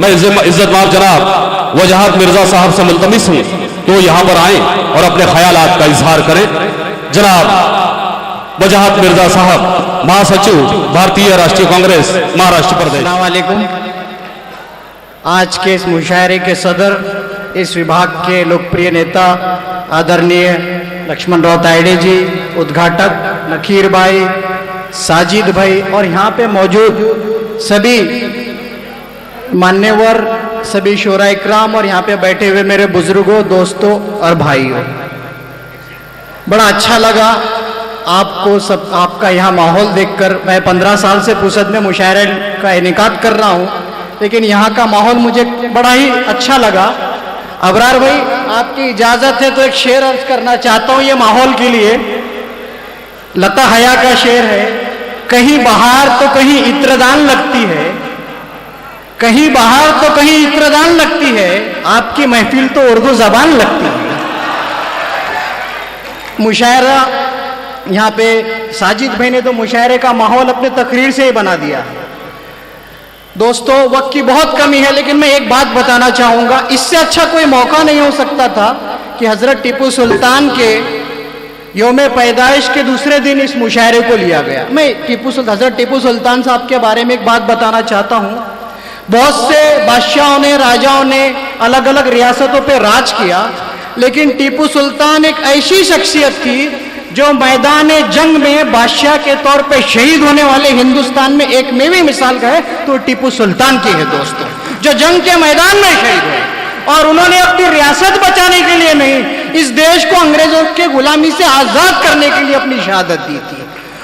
मैं इज्जतमार जनाब वजाहत मिर्जा साहब से मुल्तमिस हूं कि वो यहाँ पर आए और अपने ख्यालात का इजहार करें। जनाब वजाहत मिर्जा साहब, महासचिव भारतीय राष्ट्रीय कांग्रेस महाराष्ट्र प्रदेश। अस्सलाम वालेकुम। आज के इस मुशायरे के सदर, इस विभाग के लोकप्रिय नेता आदरणीय लक्ष्मण राव तायडे जी, उद्घाटक नकीर भाई, साजिद भाई और यहाँ पे मौजूद सभी मान्यवर, सभी शोरा इकराम और यहाँ पे बैठे हुए मेरे बुजुर्गों, दोस्तों और भाइयों, बड़ा अच्छा लगा आपको सब, आपका यहाँ माहौल देखकर। मैं 15 साल से पुसद में मुशायरे का इनेकाद कर रहा हूँ, लेकिन यहाँ का माहौल मुझे बड़ा ही अच्छा लगा। अबरार भाई, आपकी इजाज़त है तो एक शेर अर्ज करना चाहता हूँ ये माहौल के लिए। लता हया का शेर है, कहीं बहार तो कहीं इत्रदान लगती है, कहीं बहार तो कहीं इत्रदान लगती है, आपकी महफिल तो उर्दू जबान लगती है। मुशायरा यहाँ पे साजिद भाई ने तो मुशायरे का माहौल अपने तकरीर से ही बना दिया है। दोस्तों, वक्त की बहुत कमी है, लेकिन मैं एक बात बताना चाहूँगा, इससे अच्छा कोई मौका नहीं हो सकता था कि हज़रत टीपू सुल्तान के योम पैदाइश के दूसरे दिन इस मुशायरे को लिया गया। मैं हज़रत टीपू सुल्तान साहब के बारे में एक बात बताना चाहता हूँ। बहुत से बादशाहों ने, राजाओं ने अलग अलग रियासतों पे राज किया, लेकिन टीपू सुल्तान एक ऐसी शख्सियत थी जो मैदान जंग में बादशाह के तौर पे शहीद होने वाले हिंदुस्तान में एक में भी मिसाल का है तो टीपू सुल्तान की है दोस्तों, जो जंग के मैदान में शहीद हुए और उन्होंने अपनी रियासत बचाने के लिए नहीं, इस देश को अंग्रेजों के गुलामी से आज़ाद करने के लिए अपनी शहादत दी थी।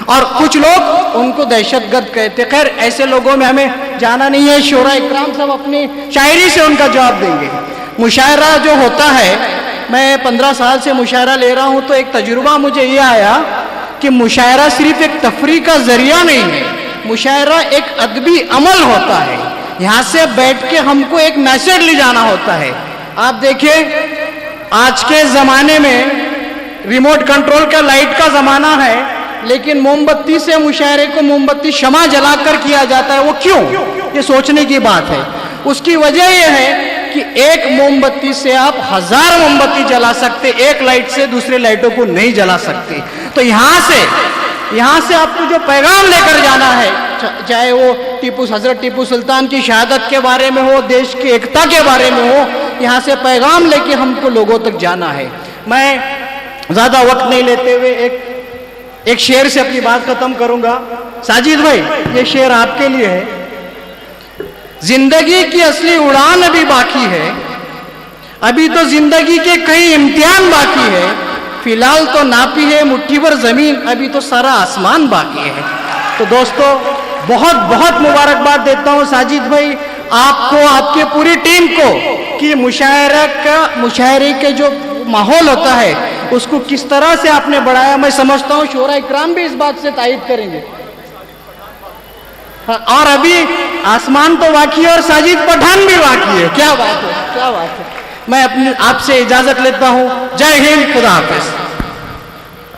और कुछ लोग उनको दहशतगर्द कहते। खैर, ऐसे लोगों में हमें जाना नहीं है, शोरा इकराम सब अपनी शायरी से उनका जवाब देंगे। मुशायरा जो होता है, मैं 15 साल से मुशायरा ले रहा हूँ, तो एक तजुर्बा मुझे ये आया कि मुशायरा सिर्फ एक तफरीह का जरिया नहीं है, मुशायरा एक अदबी अमल होता है। यहाँ से बैठ के हमको एक मैसेज ले जाना होता है। आप देखिए, आज के ज़माने में रिमोट कंट्रोल का लाइट का ज़माना है, लेकिन मोमबत्ती से मुशायरे को मोमबत्ती शमा जलाकर किया जाता है। वो क्यों? ये सोचने की बात है। उसकी वजह यह है कि एक मोमबत्ती से आप 1000 मोमबत्ती जला सकते, एक लाइट से दूसरे लाइटों को नहीं जला सकते। तो यहाँ से आपको जो पैगाम लेकर जाना है, चाहे वो हज़रत टीपू सुल्तान की शहादत के बारे में हो, देश की एकता के बारे में हो, यहाँ से पैगाम लेके हमको लोगों तक जाना है। मैं ज़्यादा वक्त नहीं लेते हुए एक शेर से अपनी बात खत्म करूंगा। साजिद भाई, ये शेर आपके लिए है। जिंदगी की असली उड़ान अभी बाकी है, अभी तो जिंदगी के कई इम्तिहान बाकी है, फिलहाल तो नापी है मुट्ठी भर जमीन, अभी तो सारा आसमान बाकी है। तो दोस्तों, बहुत बहुत मुबारकबाद देता हूँ साजिद भाई आपको, आपके पूरी टीम को, कि मुशायरे के जो माहौल होता है उसको किस तरह से आपने बढ़ाया। मैं समझता हूँ शोरा इकराम भी इस बात से तायद करेंगे। और अभी आसमान तो बाकी है और साजिद पठान भी बाकी है। क्या बात है, क्या बात है। मैं अपनी आपसे इजाजत लेता हूँ। जय हिंद, खुदा हाफिज।